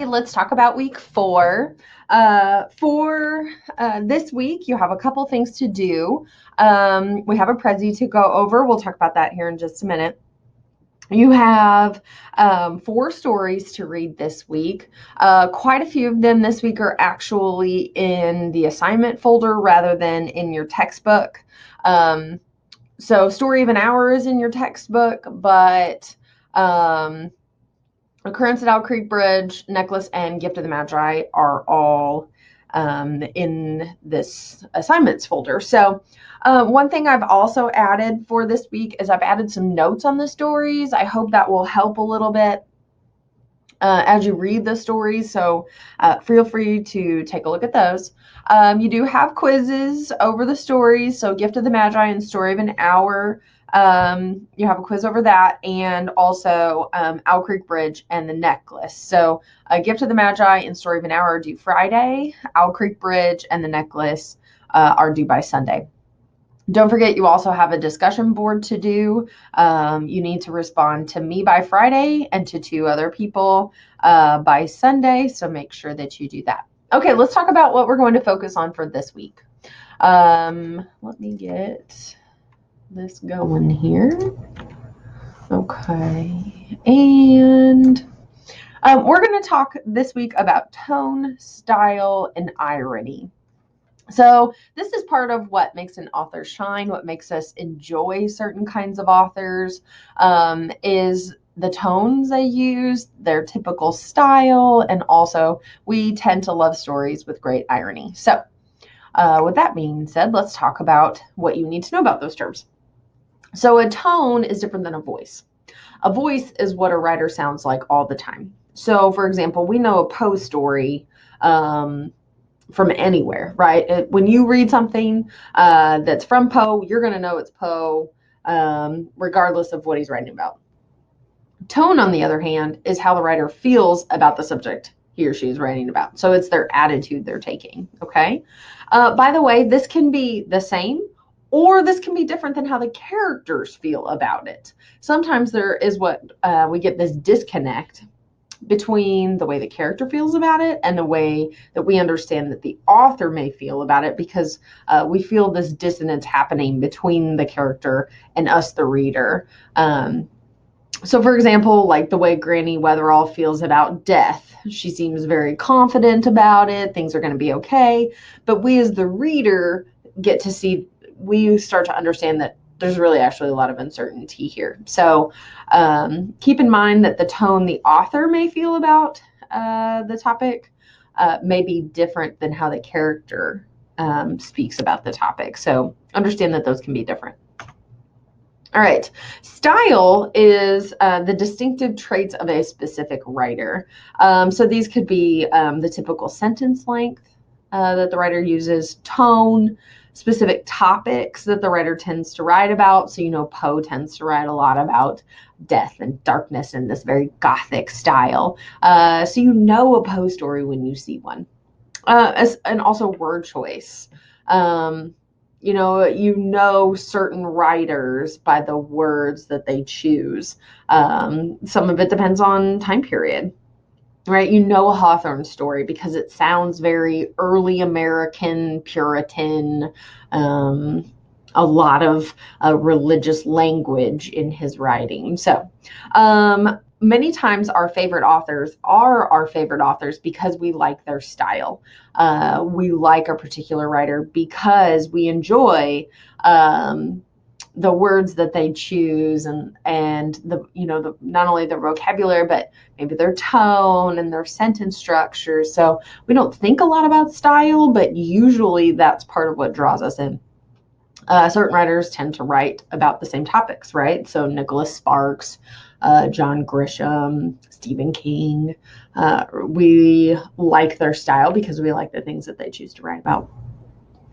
Let's talk about week 4. For this week, you have a couple things to do. We have a Prezi to go over. We'll talk about that here in just a minute. You have 4 stories to read this week. Quite a few of them this week are actually in the assignment folder rather than in your textbook. So, Story of an Hour is in your textbook, but Occurrence at Owl Creek Bridge, Necklace, and Gift of the Magi are all in this assignments folder. So one thing I've also added for this week is I've added some notes on the stories. I hope that will help a little bit as you read the stories. So feel free to take a look at those. You do have quizzes over the stories. So Gift of the Magi and Story of an Hour. You have a quiz over that, and also Owl Creek Bridge and the Necklace. So Gift of the Magi and Story of an Hour are due Friday. Owl Creek Bridge and the Necklace are due by Sunday. Don't forget, you also have a discussion board to do. You need to respond to me by Friday and to 2 other people by Sunday, so make sure that you do that. Okay, let's talk about what we're going to focus on for this week. Let me get this going here. Okay, and we're going to talk this week about tone, style, and irony. So this is part of what makes an author shine, what makes us enjoy certain kinds of authors, is the tones they use, their typical style, and also we tend to love stories with great irony. So with that being said, let's talk about what you need to know about those terms. So a tone is different than a voice. A voice is what a writer sounds like all the time. So for example, we know a Poe story from anywhere, right? When you read something that's from Poe, you're going to know it's Poe, regardless of what he's writing about. Tone, on the other hand, is how the writer feels about the subject he or she is writing about. So it's their attitude they're taking, okay? By the way, this can be the same, or this can be different than how the characters feel about it. Sometimes there is what we get this disconnect between the way the character feels about it and the way that we understand that the author may feel about it, because we feel this dissonance happening between the character and us, the reader. So, for example, like the way Granny Weatherall feels about death. She seems very confident about it. Things are going to be okay. But we, as the reader, get to see, we start to understand that there's really actually a lot of uncertainty here. So keep in mind that the tone the author may feel about the topic may be different than how the character speaks about the topic. So understand that those can be different. All right. Style is the distinctive traits of a specific writer. So these could be the typical sentence length that the writer uses, tone, specific topics that the writer tends to write about. So, Poe tends to write a lot about death and darkness in this very gothic style. So a Poe story when you see one. And also word choice. Certain writers by the words that they choose. Some of it depends on time period, right? A Hawthorne story because it sounds very early American, Puritan, a lot of religious language in his writing. So many times our favorite authors are our favorite authors because we like their style. We like a particular writer because we enjoy the words that they choose and the not only their vocabulary, but maybe their tone and their sentence structure. So we don't think a lot about style, but usually that's part of what draws us in. Certain writers tend to write about the same topics, right? So Nicholas Sparks, John Grisham, Stephen King. We like their style because we like the things that they choose to write about.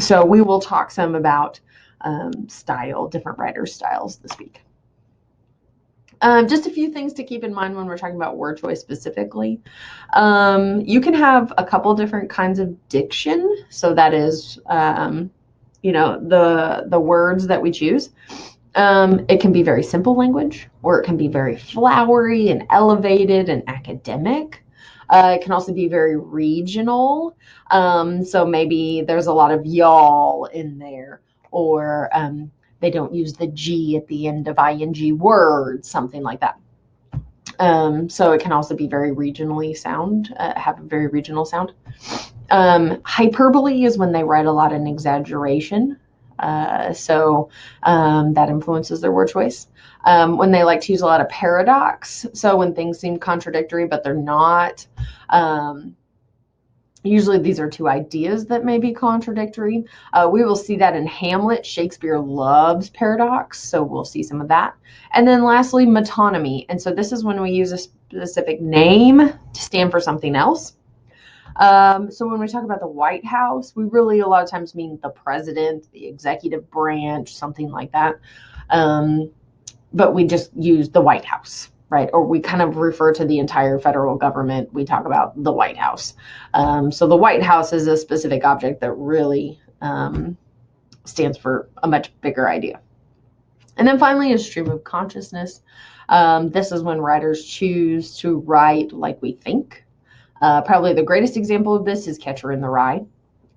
So we will talk some about style, different writers' styles this week. Just a few things to keep in mind when we're talking about word choice specifically. You can have a couple different kinds of diction. So that is, the words that we choose. It can be very simple language, or it can be very flowery and elevated and academic. It can also be very regional. So maybe there's a lot of y'all in there, or they don't use the G at the end of ing words, something like that. So it can also be very regionally sound, have a very regional sound. Hyperbole is when they write a lot in exaggeration. So that influences their word choice. When they like to use a lot of paradox, so when things seem contradictory but they're not. Usually these are two ideas that may be contradictory. We will see that in Hamlet. Shakespeare loves paradox, so we'll see some of that. And then lastly, metonymy. And so this is when we use a specific name to stand for something else. So when we talk about the White House, we really a lot of times mean the president, the executive branch, something like that. But we just use the White House, right? Or we kind of refer to the entire federal government. We talk about the White House. So the White House is a specific object that really stands for a much bigger idea. And then finally is stream of consciousness. This is when writers choose to write like we think. Probably the greatest example of this is Catcher in the Rye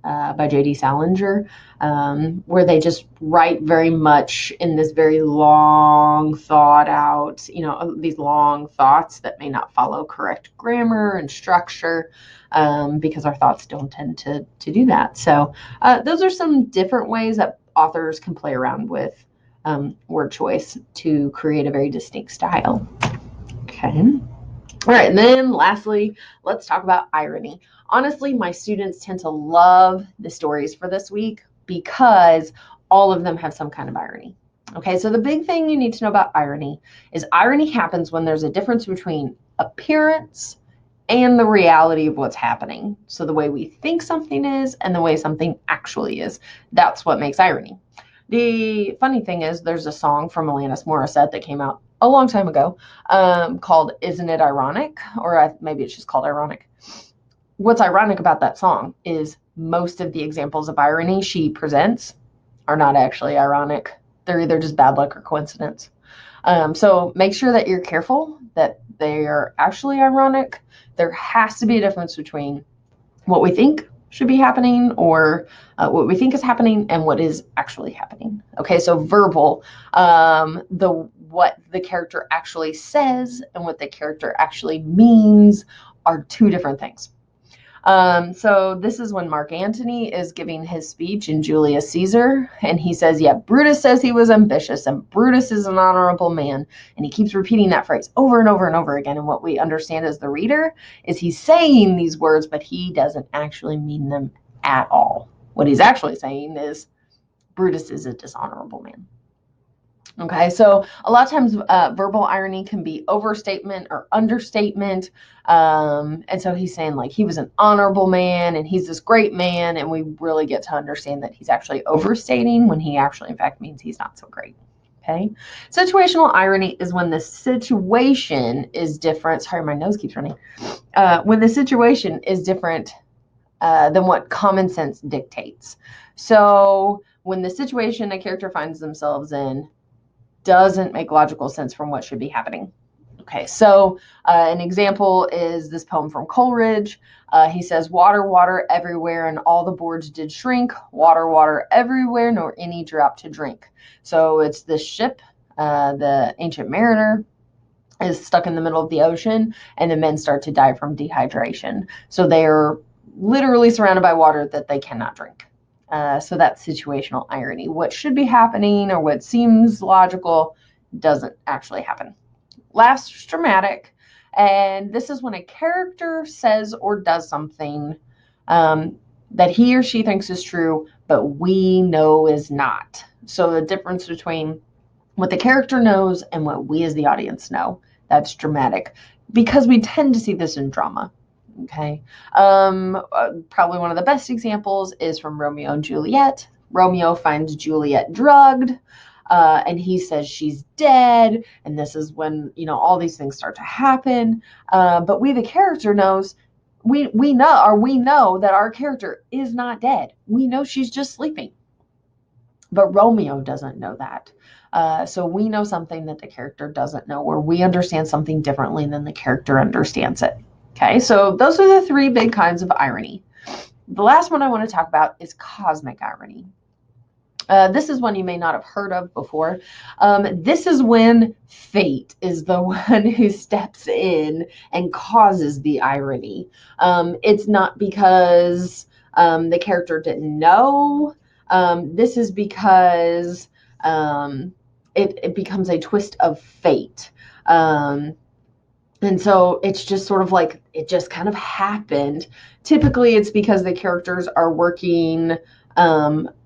by J.D. Salinger, where they just write very much in this very long, thought out, these long thoughts that may not follow correct grammar and structure, because our thoughts don't tend to do that. So those are some different ways that authors can play around with word choice to create a very distinct style. Okay. All right, and then lastly, let's talk about irony. Honestly, my students tend to love the stories for this week because all of them have some kind of irony. Okay, so the big thing you need to know about irony is irony happens when there's a difference between appearance and the reality of what's happening. So the way we think something is and the way something actually is. That's what makes irony. The funny thing is there's a song from Alanis Morissette that came out a long time ago called Isn't It Ironic? Or maybe it's just called Ironic. What's ironic about that song is most of the examples of irony she presents are not actually ironic. They're either just bad luck or coincidence. So make sure that you're careful that they are actually ironic. There has to be a difference between what we think should be happening or what we think is happening and what is actually happening. Okay, so verbal, what the character actually says and what the character actually means are two different things. So this is when Mark Antony is giving his speech in Julius Caesar, and he says, yeah, Brutus says he was ambitious, and Brutus is an honorable man. And he keeps repeating that phrase over and over and over again. And what we understand as the reader is he's saying these words, but he doesn't actually mean them at all. What he's actually saying is Brutus is a dishonorable man. Okay, so a lot of times verbal irony can be overstatement or understatement. And so he's saying like he was an honorable man and he's this great man. And we really get to understand that he's actually overstating when he actually, in fact, means he's not so great. Okay, situational irony is when the situation is different. Sorry, my nose keeps running. When the situation is different than what common sense dictates. So when the situation a character finds themselves in doesn't make logical sense from what should be happening. Okay, so an example is this poem from Coleridge. He says, water, water everywhere, and all the boards did shrink. Water, water everywhere, nor any drop to drink. So it's this ship, the Ancient Mariner, is stuck in the middle of the ocean, and the men start to die from dehydration. So they are literally surrounded by water that they cannot drink. So that's situational irony. What should be happening or what seems logical doesn't actually happen. Last, dramatic. And this is when a character says or does something that he or she thinks is true, but we know is not. So the difference between what the character knows and what we as the audience know, that's dramatic. Because we tend to see this in drama. Okay. Probably one of the best examples is from Romeo and Juliet. Romeo finds Juliet drugged, and he says she's dead. And this is when, all these things start to happen. But we, the character, knows, we know that our character is not dead. We know she's just sleeping. But Romeo doesn't know that. So we know something that the character doesn't know, or we understand something differently than the character understands it. Okay, so those are the three big kinds of irony. The last one I want to talk about is cosmic irony. This is one you may not have heard of before. This is when fate is the one who steps in and causes the irony. It's not because the character didn't know. This is because it becomes a twist of fate. And so it's just sort of like it just kind of happened. Typically, it's because the characters are working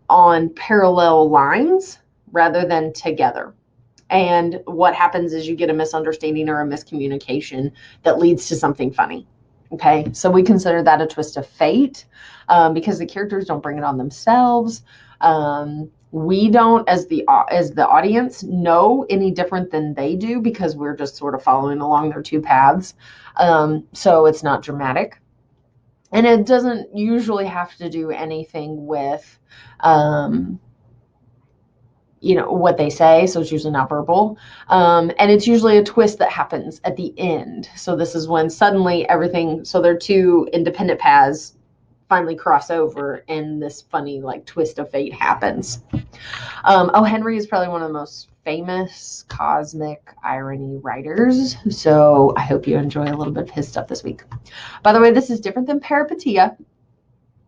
on parallel lines rather than together. And what happens is you get a misunderstanding or a miscommunication that leads to something funny. Okay, so we consider that a twist of fate because the characters don't bring it on themselves. We don't, as the audience, know any different than they do because we're just sort of following along their two paths. So it's not dramatic. And it doesn't usually have to do anything with what they say, so it's usually not verbal. And it's usually a twist that happens at the end. So this is when suddenly everything, so their two independent paths finally cross over and this funny like twist of fate happens. O. Henry is probably one of the most famous cosmic irony writers. So I hope you enjoy a little bit of his stuff this week. By the way, this is different than Peripeteia,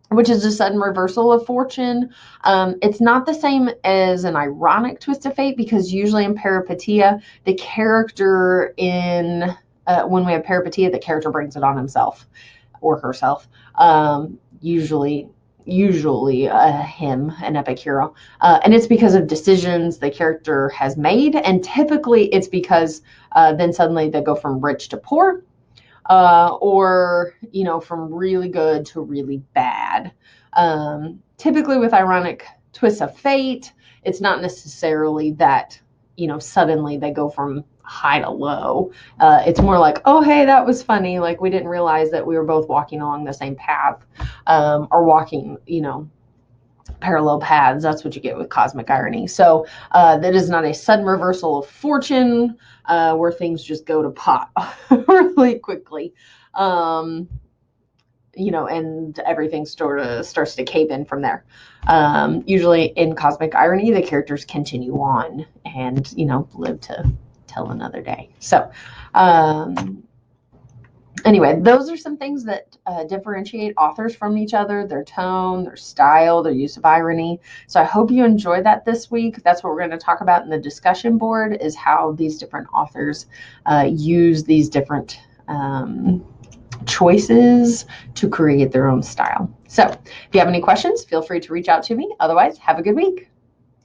which is a sudden reversal of fortune. It's not the same as an ironic twist of fate because usually in Peripeteia, the character when we have Peripeteia, the character brings it on himself or herself. Usually him, an epic hero. And it's because of decisions the character has made. And typically it's because then suddenly they go from rich to poor. Or from really good to really bad. Typically with ironic twists of fate, it's not necessarily that suddenly they go from high to low. It's more like, oh hey, that was funny, like we didn't realize that we were both walking along the same path, or walking parallel paths. That's what you get with cosmic irony. So that is not a sudden reversal of fortune where things just go to pot really quickly. And everything sort of starts to cave in from there. Usually in cosmic irony, the characters continue on and, live to tell another day. So anyway, those are some things that differentiate authors from each other: their tone, their style, their use of irony. So I hope you enjoyed that this week. That's what we're going to talk about in the discussion board, is how these different authors use these different choices to create their own style. So if you have any questions, feel free to reach out to me. Otherwise, have a good week.